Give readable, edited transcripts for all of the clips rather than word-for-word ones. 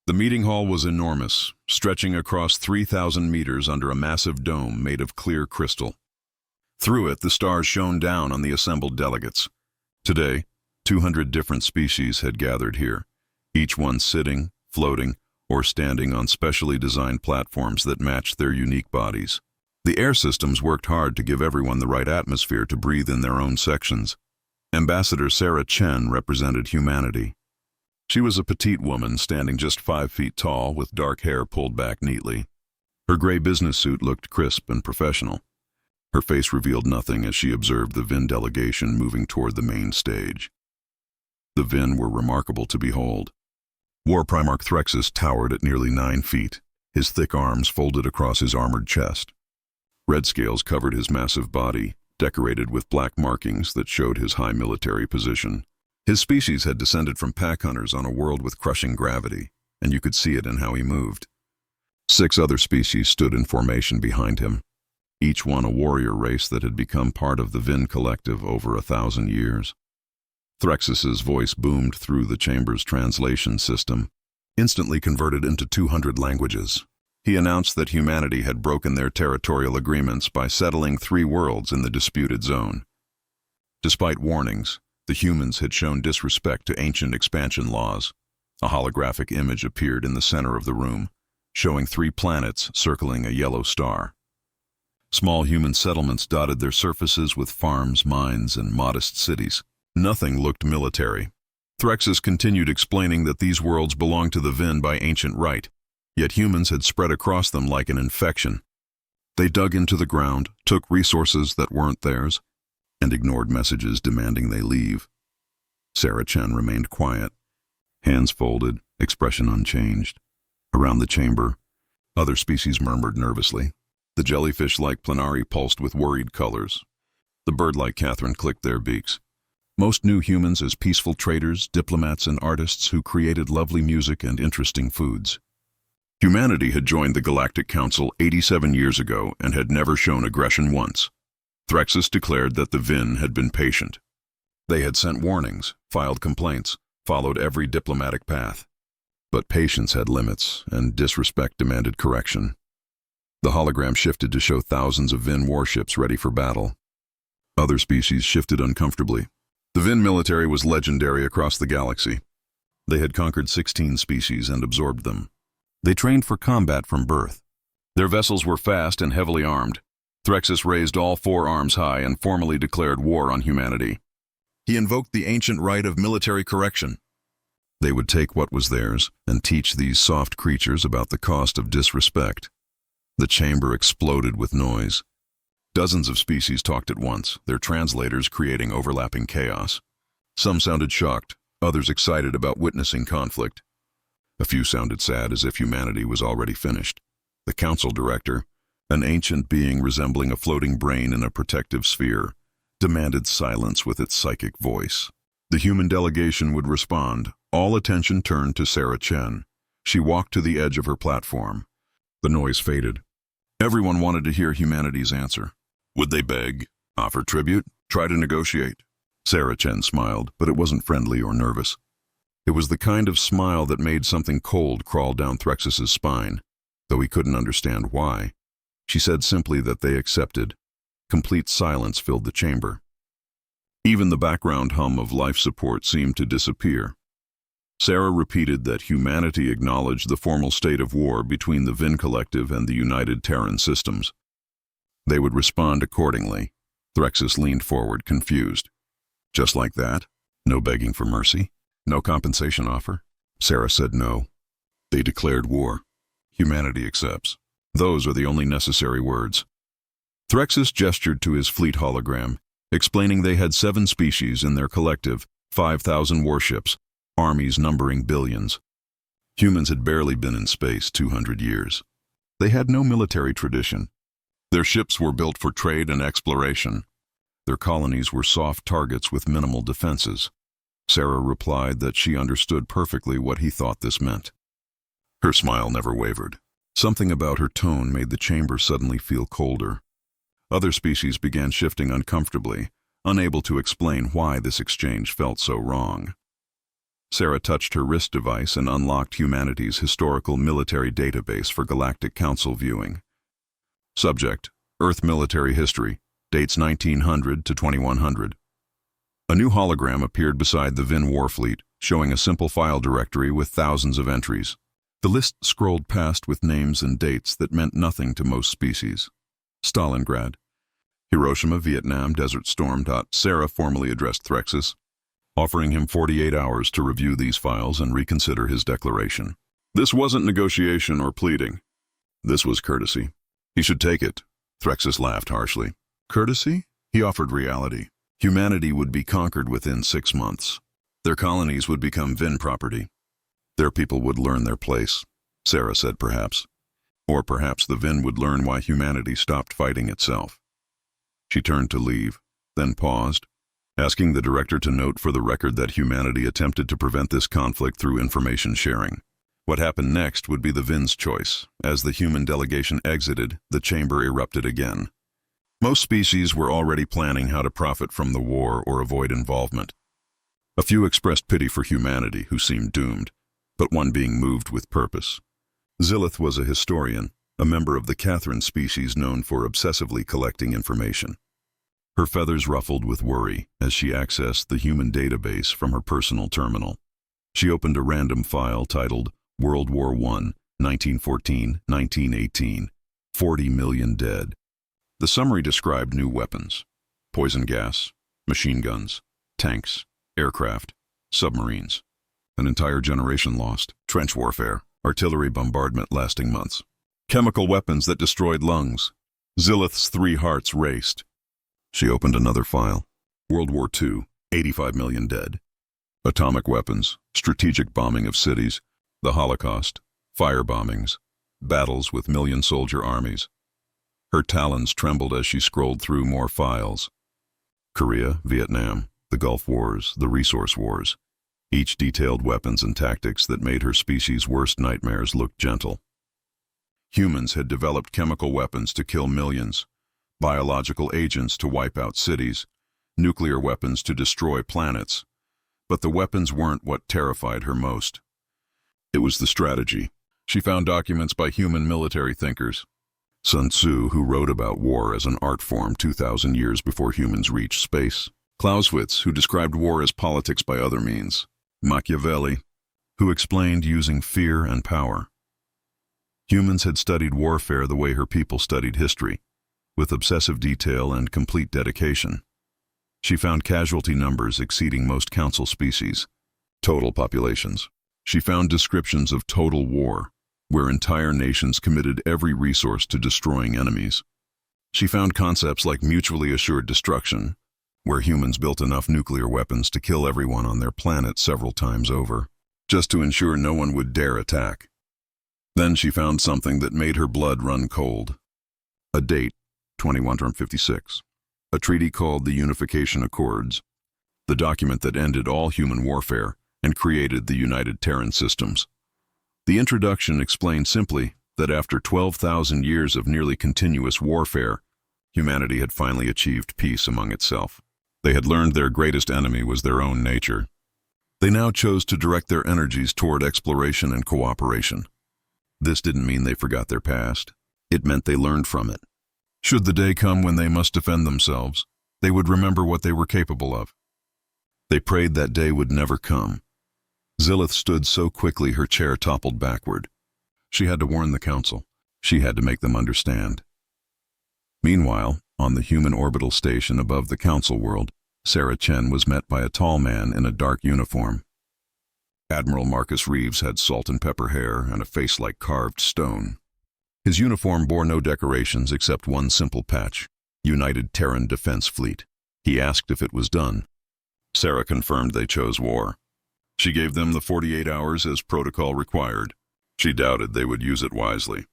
The meeting hall was enormous, stretching across 3,000 meters under a massive dome made of clear crystal. Through it, the stars shone down on the assembled delegates. Today, 200 different species had gathered here, each one sitting, floating, or standing on specially designed platforms that matched their unique bodies. The air systems worked hard to give everyone the right atmosphere to breathe in their own sections. Ambassador Sarah Chen represented humanity. She was a petite woman standing just 5 feet tall with dark hair pulled back neatly. Her gray business suit looked crisp and professional. Her face revealed nothing as she observed the Vin delegation moving toward the main stage. The Vin were remarkable to behold. War Primarch Threxus towered at nearly 9 feet, his thick arms folded across his armored chest. Red scales covered his massive body, decorated with black markings that showed his high military position. His species had descended from pack hunters on a world with crushing gravity, and you could see it in how he moved. 6 other species stood in formation behind him, each one a warrior race that had become part of the Vin collective over 1,000 years. Threxus's voice boomed through the chamber's translation system, instantly converted into 200 languages. He announced that humanity had broken their territorial agreements by settling 3 worlds in the disputed zone. Despite warnings, the humans had shown disrespect to ancient expansion laws. A holographic image appeared in the center of the room, showing 3 planets circling a yellow star. Small human settlements dotted their surfaces with farms, mines, and modest cities. Nothing looked military. Threxus continued explaining that these worlds belonged to the Vin by ancient right, yet humans had spread across them like an infection. They dug into the ground, took resources that weren't theirs, and ignored messages demanding they leave. Sarah Chen remained quiet, hands folded, expression unchanged. Around the chamber, other species murmured nervously. The jellyfish-like Planari pulsed with worried colors. The bird-like Catherine clicked their beaks. Most knew humans as peaceful traders, diplomats, and artists who created lovely music and interesting foods. Humanity had joined the Galactic Council 87 years ago and had never shown aggression once. Threxus declared that the Vin had been patient. They had sent warnings, filed complaints, followed every diplomatic path. But patience had limits, and disrespect demanded correction. The hologram shifted to show thousands of Vin warships ready for battle. Other species shifted uncomfortably. The Vin military was legendary across the galaxy. They had conquered 16 species and absorbed them. They trained for combat from birth. Their vessels were fast and heavily armed. Threxus raised all 4 arms high and formally declared war on humanity. He invoked the ancient right of military correction. They would take what was theirs and teach these soft creatures about the cost of disrespect. The chamber exploded with noise. Dozens of species talked at once, their translators creating overlapping chaos. Some sounded shocked, others excited about witnessing conflict. A few sounded sad as if humanity was already finished. The council director, an ancient being resembling a floating brain in a protective sphere, demanded silence with its psychic voice. The human delegation would respond. All attention turned to Sarah Chen. She walked to the edge of her platform. The noise faded. Everyone wanted to hear humanity's answer. Would they beg, offer tribute, try to negotiate? Sarah Chen smiled, but it wasn't friendly or nervous. It was the kind of smile that made something cold crawl down Threxus's spine, though he couldn't understand why. She said simply that they accepted. Complete silence filled the chamber. Even the background hum of life support seemed to disappear. Sarah repeated that humanity acknowledged the formal state of war between the Vin Collective and the United Terran Systems. They would respond accordingly. Threxus leaned forward, confused. Just like that? No begging for mercy? No compensation offer? Sarah said no. They declared war. Humanity accepts. Those are the only necessary words. Threxus gestured to his fleet hologram, explaining they had 7 species in their collective, 5,000 warships, armies numbering billions. Humans had barely been in space 200 years. They had no military tradition. Their ships were built for trade and exploration. Their colonies were soft targets with minimal defenses. Sarah replied that she understood perfectly what he thought this meant. Her smile never wavered. Something about her tone made the chamber suddenly feel colder. Other species began shifting uncomfortably, unable to explain why this exchange felt so wrong. Sarah touched her wrist device and unlocked humanity's historical military database for Galactic Council viewing. Subject: Earth Military History, dates 1900 to 2100. A new hologram appeared beside the Vin Warfleet, showing a simple file directory with thousands of entries. The list scrolled past with names and dates that meant nothing to most species. Stalingrad, Hiroshima, Vietnam, Desert Storm. Sarah formally addressed Threxus, offering him 48 hours to review these files and reconsider his declaration. This wasn't negotiation or pleading. This was courtesy. He should take it. Threxus laughed harshly. Courtesy? He offered reality. Humanity would be conquered within 6 months. Their colonies would become Vin property. Their people would learn their place, Sarah said perhaps. Or perhaps the Vin would learn why humanity stopped fighting itself. She turned to leave, then paused, asking the director to note for the record that humanity attempted to prevent this conflict through information sharing. What happened next would be the Vin's choice. As the human delegation exited, the chamber erupted again. Most species were already planning how to profit from the war or avoid involvement. A few expressed pity for humanity, who seemed doomed, but one being moved with purpose. Zilith was a historian, a member of the Catherine species known for obsessively collecting information. Her feathers ruffled with worry as she accessed the human database from her personal terminal. She opened a random file titled World War I, 1914-1918, 40 million dead. The summary described new weapons: poison gas, machine guns, tanks, aircraft, submarines. An entire generation lost, trench warfare, artillery bombardment lasting months, chemical weapons that destroyed lungs. Zilith's 3 hearts raced. She opened another file. World War II, 85 million dead. Atomic weapons, strategic bombing of cities, the Holocaust, fire bombings, battles with million-soldier armies. Her talons trembled as she scrolled through more files. Korea, Vietnam, the Gulf Wars, the Resource Wars. Each detailed weapons and tactics that made her species' worst nightmares look gentle. Humans had developed chemical weapons to kill millions, biological agents to wipe out cities, nuclear weapons to destroy planets. But the weapons weren't what terrified her most. It was the strategy. She found documents by human military thinkers. Sun Tzu, who wrote about war as an art form 2,000 years before humans reached space. Clausewitz, who described war as politics by other means. Machiavelli, who explained using fear and power. Humans had studied warfare the way her people studied history, with obsessive detail and complete dedication. She found casualty numbers exceeding most council species. Total populations. She found descriptions of total war, where entire nations committed every resource to destroying enemies. She found concepts like mutually assured destruction, where humans built enough nuclear weapons to kill everyone on their planet several times over, just to ensure no one would dare attack. Then she found something that made her blood run cold. A date, 2156. A treaty called the Unification Accords, the document that ended all human warfare and created the United Terran Systems. The introduction explained simply that after 12,000 years of nearly continuous warfare, humanity had finally achieved peace among itself. They had learned their greatest enemy was their own nature. They now chose to direct their energies toward exploration and cooperation. This didn't mean they forgot their past. It meant they learned from it. Should the day come when they must defend themselves, they would remember what they were capable of. They prayed that day would never come. Zilith stood so quickly her chair toppled backward. She had to warn the council. She had to make them understand. Meanwhile, on the human orbital station above the council world, Sarah Chen was met by a tall man in a dark uniform. Admiral Marcus Reeves had salt and pepper hair and a face like carved stone. His uniform bore no decorations except one simple patch: United Terran Defense Fleet. He asked if it was done. Sarah confirmed they chose war. She gave them the 48 hours as protocol required. She doubted they would use it wisely.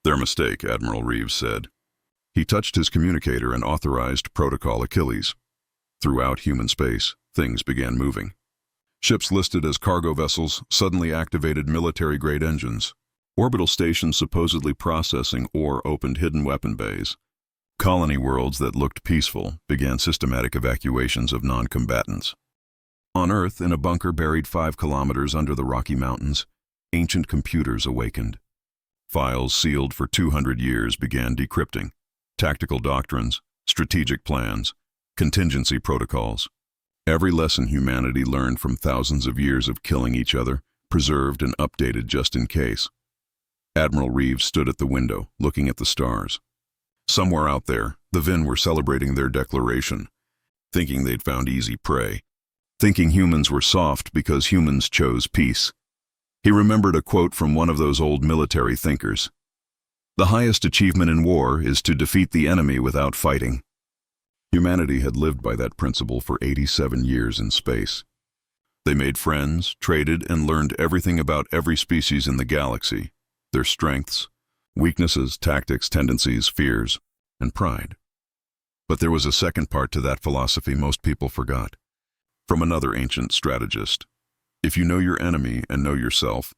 Their mistake, Admiral Reeves said. He touched his communicator and authorized Protocol Achilles. Throughout human space, things began moving. Ships listed as cargo vessels suddenly activated military-grade engines. Orbital stations supposedly processing ore opened hidden weapon bays. Colony worlds that looked peaceful began systematic evacuations of non-combatants. On Earth, in a bunker buried 5 kilometers under the Rocky Mountains, ancient computers awakened. Files sealed for 200 years began decrypting. Tactical doctrines, strategic plans, contingency protocols. Every lesson humanity learned from thousands of years of killing each other, preserved and updated just in case. Admiral Reeves stood at the window, looking at the stars. Somewhere out there, the Vin were celebrating their declaration, thinking they'd found easy prey, thinking humans were soft because humans chose peace. He remembered a quote from one of those old military thinkers. The highest achievement in war is to defeat the enemy without fighting. Humanity had lived by that principle for 87 years in space. They made friends, traded, and learned everything about every species in the galaxy, their strengths, weaknesses, tactics, tendencies, fears, and pride. But there was a second part to that philosophy most people forgot. From another ancient strategist. If you know your enemy and know yourself,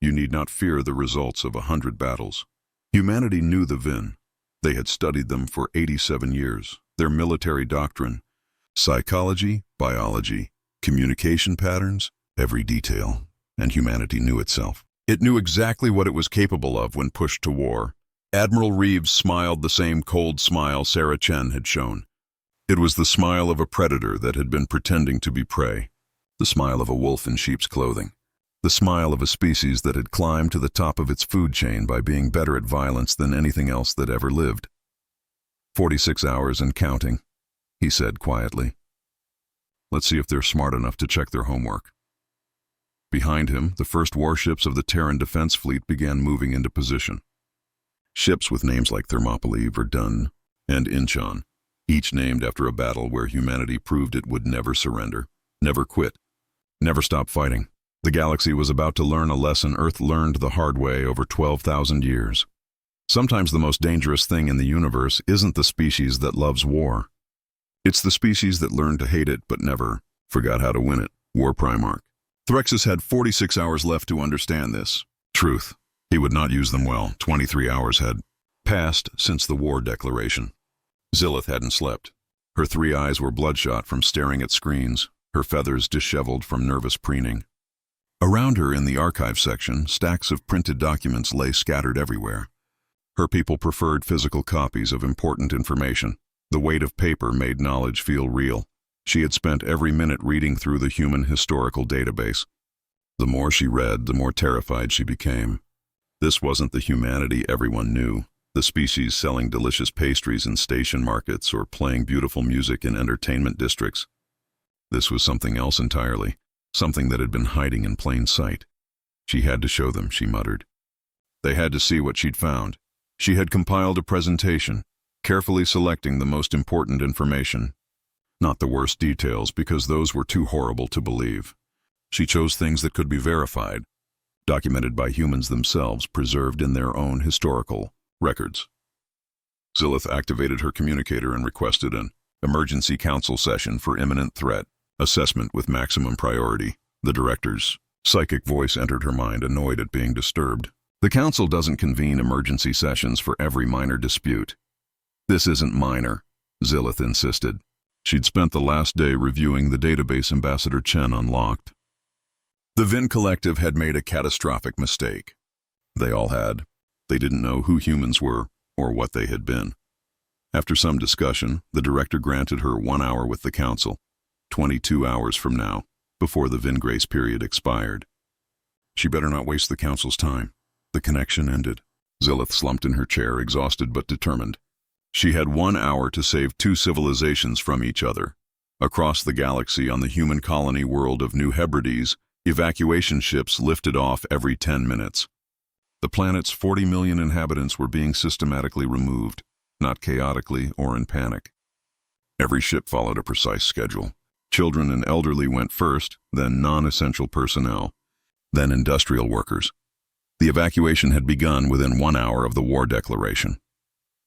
you need not fear the results of 100 battles. Humanity knew the Vin. They had studied them for 87 years. Their military doctrine, psychology, biology, communication patterns, every detail, and humanity knew itself. It knew exactly what it was capable of when pushed to war. Admiral Reeves smiled the same cold smile Sarah Chen had shown. It was the smile of a predator that had been pretending to be prey, the smile of a wolf in sheep's clothing, the smile of a species that had climbed to the top of its food chain by being better at violence than anything else that ever lived. 46 hours and counting, he said quietly. Let's see if they're smart enough to check their homework. Behind him, the first warships of the Terran Defense Fleet began moving into position. Ships with names like Thermopylae, Verdun, and Incheon, each named after a battle where humanity proved it would never surrender, never quit, never stop fighting. The galaxy was about to learn a lesson Earth learned the hard way over 12,000 years. Sometimes the most dangerous thing in the universe isn't the species that loves war. It's the species that learned to hate it but never forgot how to win it. War Primarch. Threxus had 46 hours left to understand this truth. He would not use them well. 23 hours had passed since the war declaration. Zilith hadn't slept. Her 3 eyes were bloodshot from staring at screens, her feathers disheveled from nervous preening. Around her in the archive section, stacks of printed documents lay scattered everywhere. Her people preferred physical copies of important information. The weight of paper made knowledge feel real. She had spent every minute reading through the human historical database. The more she read, the more terrified she became. This wasn't the humanity everyone knew, the species selling delicious pastries in station markets or playing beautiful music in entertainment districts. This was something else entirely, something that had been hiding in plain sight. She had to show them, she muttered. They had to see what she'd found. She had compiled a presentation, carefully selecting the most important information. Not the worst details, because those were too horrible to believe. She chose things that could be verified, documented by humans themselves, preserved in their own historical records. Zilith activated her communicator and requested an emergency council session for imminent threat, assessment with maximum priority. The director's psychic voice entered her mind, annoyed at being disturbed. The council doesn't convene emergency sessions for every minor dispute. This isn't minor, Zilith insisted. She'd spent the last day reviewing the database Ambassador Chen unlocked. The Vin Collective had made a catastrophic mistake. They all had. They didn't know who humans were or what they had been. After some discussion, the director granted her 1 hour with the council, 22 hours from now, before the Vin grace period expired. She better not waste the council's time. The connection ended. Zilith slumped in her chair, exhausted but determined. She had 1 hour to save 2 civilizations from each other. Across the galaxy on the human colony world of New Hebrides, evacuation ships lifted off every 10 minutes. The planet's 40 million inhabitants were being systematically removed, not chaotically or in panic. Every ship followed a precise schedule. Children and elderly went first, then non-essential personnel, then industrial workers. The evacuation had begun within 1 hour of the war declaration.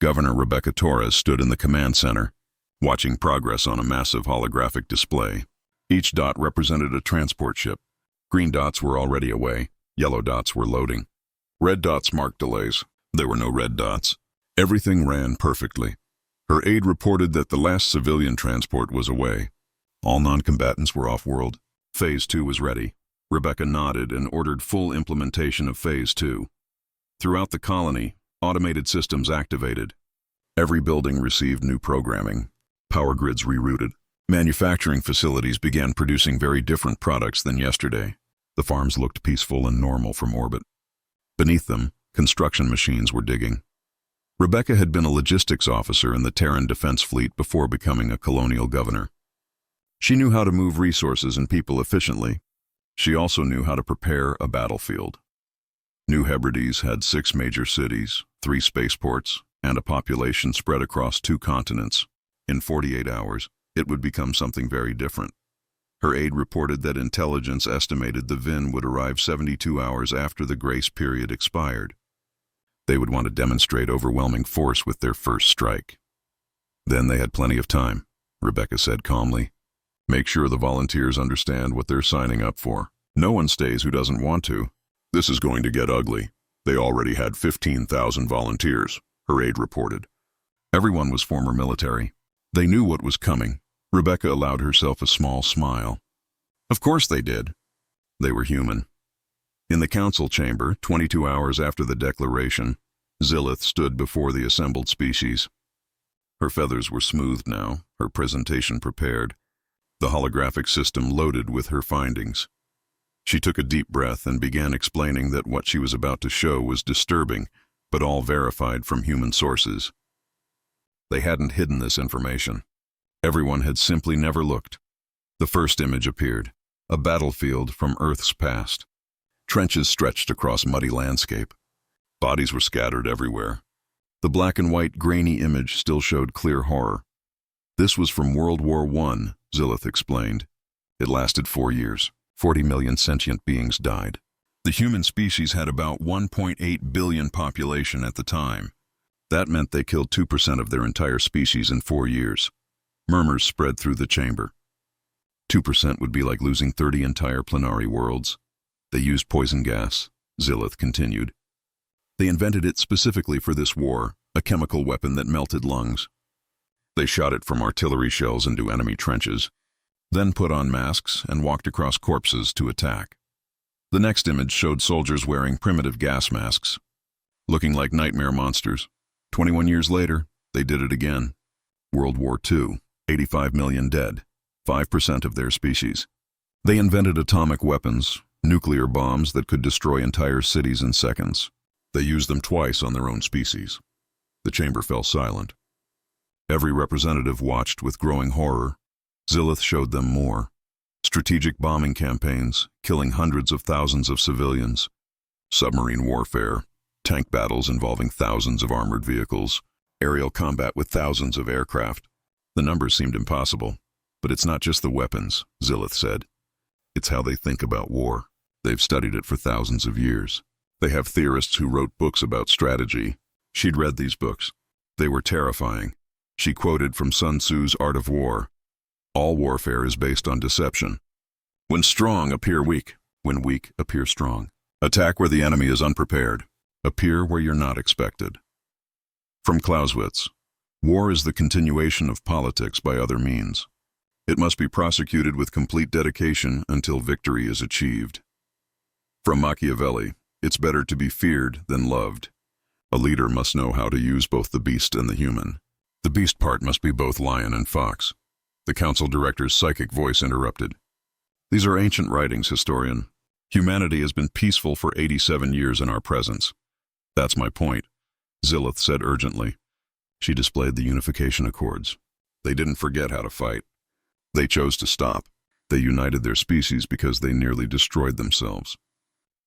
Governor Rebecca Torres stood in the command center, watching progress on a massive holographic display. Each dot represented a transport ship. Green dots were already away. Yellow dots were loading. Red dots marked delays. There were no red dots. Everything ran perfectly. Her aide reported that the last civilian transport was away. All non-combatants were off-world. Phase 2 was ready. Rebecca nodded and ordered full implementation of Phase 2. Throughout the colony, automated systems activated. Every building received new programming. Power grids rerouted. Manufacturing facilities began producing very different products than yesterday. The farms looked peaceful and normal from orbit. Beneath them, construction machines were digging. Rebecca had been a logistics officer in the Terran Defense Fleet before becoming a colonial governor. She knew how to move resources and people efficiently. She also knew how to prepare a battlefield. New Hebrides had 6 major cities, 3 spaceports, and a population spread across 2 continents. In 48 hours, it would become something very different. Her aide reported that intelligence estimated the VIN would arrive 72 hours after the grace period expired. They would want to demonstrate overwhelming force with their first strike. Then they had plenty of time, Rebecca said calmly. Make sure the volunteers understand what they're signing up for. No one stays who doesn't want to. This is going to get ugly. They already had 15,000 volunteers, her aide reported. Everyone was former military. They knew what was coming. Rebecca allowed herself a small smile. Of course they did. They were human. In the council chamber, 22 hours after the declaration, Zillith stood before the assembled species. Her feathers were smoothed now, her presentation prepared, the holographic system loaded with her findings. She took a deep breath and began explaining that what she was about to show was disturbing, but all verified from human sources. They hadn't hidden this information. Everyone had simply never looked. The first image appeared, a battlefield from Earth's past. Trenches stretched across muddy landscape. Bodies were scattered everywhere. The black and white grainy image still showed clear horror. This was from World War I, Zillith explained. It lasted 4 years. 40 million sentient beings died. The human species had about 1.8 billion population at the time. That meant they killed 2% of their entire species in 4 years. Murmurs spread through the chamber. 2% would be like losing 30 entire planari worlds. They used poison gas, Zillith continued. They invented it specifically for this war, a chemical weapon that melted lungs. They shot it from artillery shells into enemy trenches, then put on masks and walked across corpses to attack. The next image showed soldiers wearing primitive gas masks, looking like nightmare monsters. 21 years later, they did it again. World War II, 85 million dead, 5% of their species. They invented atomic weapons, nuclear bombs that could destroy entire cities in seconds. They used them twice on their own species. The chamber fell silent. Every representative watched with growing horror. Zillith showed them more. Strategic bombing campaigns, killing hundreds of thousands of civilians. Submarine warfare, tank battles involving thousands of armored vehicles. Aerial combat with thousands of aircraft. The numbers seemed impossible. But it's not just the weapons, Zillith said. It's how they think about war. They've studied it for thousands of years. They have theorists who wrote books about strategy. She'd read these books. They were terrifying. She quoted from Sun Tzu's Art of War. All warfare is based on deception. When strong, appear weak. When weak, appear strong. Attack where the enemy is unprepared. Appear where you're not expected. From Clausewitz. War is the continuation of politics by other means. It must be prosecuted with complete dedication until victory is achieved. From Machiavelli. It's better to be feared than loved. A leader must know how to use both the beast and the human. The beast part must be both lion and fox. The council director's psychic voice interrupted. These are ancient writings, historian. Humanity has been peaceful for 87 years in our presence. That's my point, Zillith said urgently. She displayed the unification accords. They didn't forget how to fight. They chose to stop. They united their species because they nearly destroyed themselves.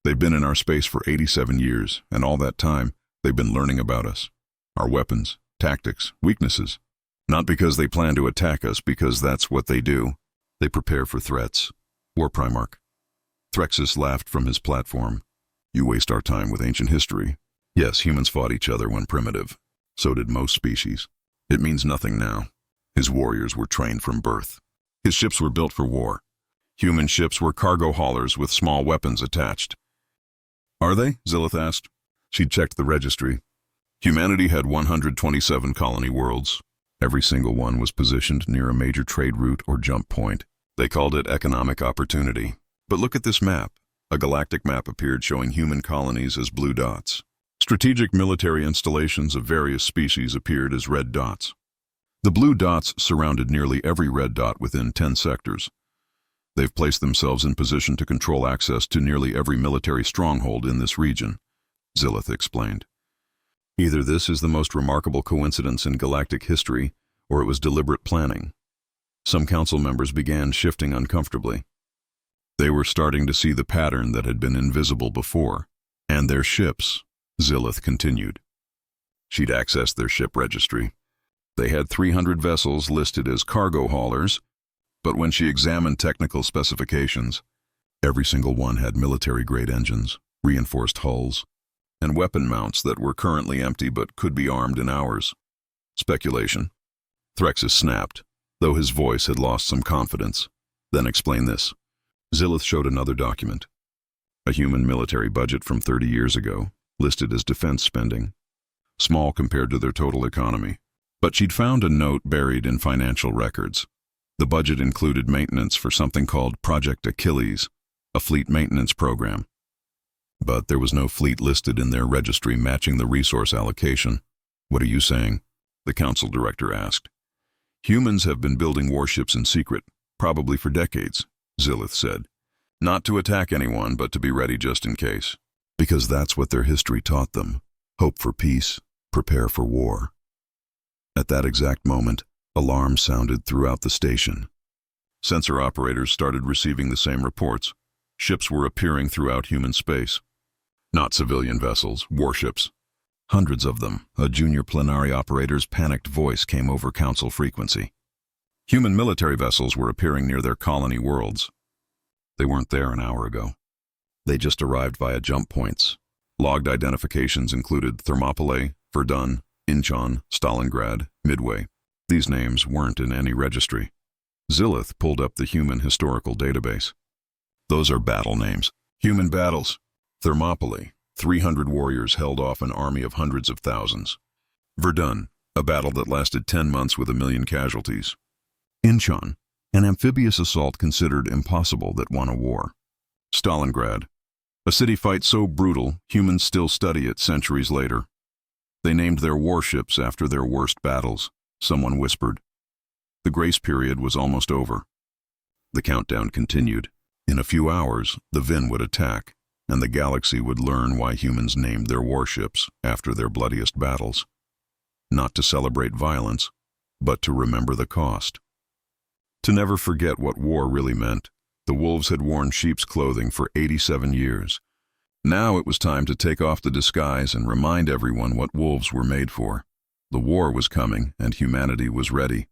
They've been in our space for 87 years, and all that time, they've been learning about us. Our weapons, tactics, weaknesses. Not because they plan to attack us, because that's what they do. They prepare for threats. War Primarch. Threxus laughed from his platform. You waste our time with ancient history. Yes, humans fought each other when primitive. So did most species. It means nothing now. His warriors were trained from birth. His ships were built for war. Human ships were cargo haulers with small weapons attached. Are they? Zillith asked. She'd checked the registry. Humanity had 127 colony worlds. Every single one was positioned near a major trade route or jump point. They called it economic opportunity. But look at this map. A galactic map appeared showing human colonies as blue dots. Strategic military installations of various species appeared as red dots. The blue dots surrounded nearly every red dot within 10 sectors. They've placed themselves in position to control access to nearly every military stronghold in this region, Zillith explained. Either this is the most remarkable coincidence in galactic history, or it was deliberate planning. Some council members began shifting uncomfortably. They were starting to see the pattern that had been invisible before, and their ships, Zillith continued. She'd accessed their ship registry. They had 300 vessels listed as cargo haulers, but when she examined technical specifications, every single one had military-grade engines, reinforced hulls, and weapon mounts that were currently empty but could be armed in hours. Speculation. Threxus snapped, though his voice had lost some confidence. Then explain this. Zillith showed another document. A human military budget from 30 years ago, listed as defense spending. Small compared to their total economy. But she'd found a note buried in financial records. The budget included maintenance for something called Project Achilles, a fleet maintenance program. But there was no fleet listed in their registry matching the resource allocation. What are you saying? The council director asked. Humans have been building warships in secret, probably for decades, Zillith said. Not to attack anyone, but to be ready just in case. Because that's what their history taught them. Hope for peace, prepare for war. At that exact moment, alarms sounded throughout the station. Sensor operators started receiving the same reports. Ships were appearing throughout human space. Not civilian vessels, warships. Hundreds of them. A junior plenary operator's panicked voice came over council frequency. Human military vessels were appearing near their colony worlds. They weren't there an hour ago. They just arrived via jump points. Logged identifications included Thermopylae, Verdun, Incheon, Stalingrad, Midway. These names weren't in any registry. Zillith pulled up the human historical database. Those are battle names. Human battles. Thermopylae, 300 warriors held off an army of hundreds of thousands. Verdun, a battle that lasted 10 months with 1 million casualties. Incheon, an amphibious assault considered impossible that won a war. Stalingrad, a city fight so brutal humans still study it centuries later. They named their warships after their worst battles, someone whispered. The grace period was almost over. The countdown continued. In a few hours, the Vin would attack, and the galaxy would learn why humans named their warships after their bloodiest battles. Not to celebrate violence, but to remember the cost. To never forget what war really meant. The wolves had worn sheep's clothing for 87 years. Now it was time to take off the disguise and remind everyone what wolves were made for. The war was coming, and humanity was ready.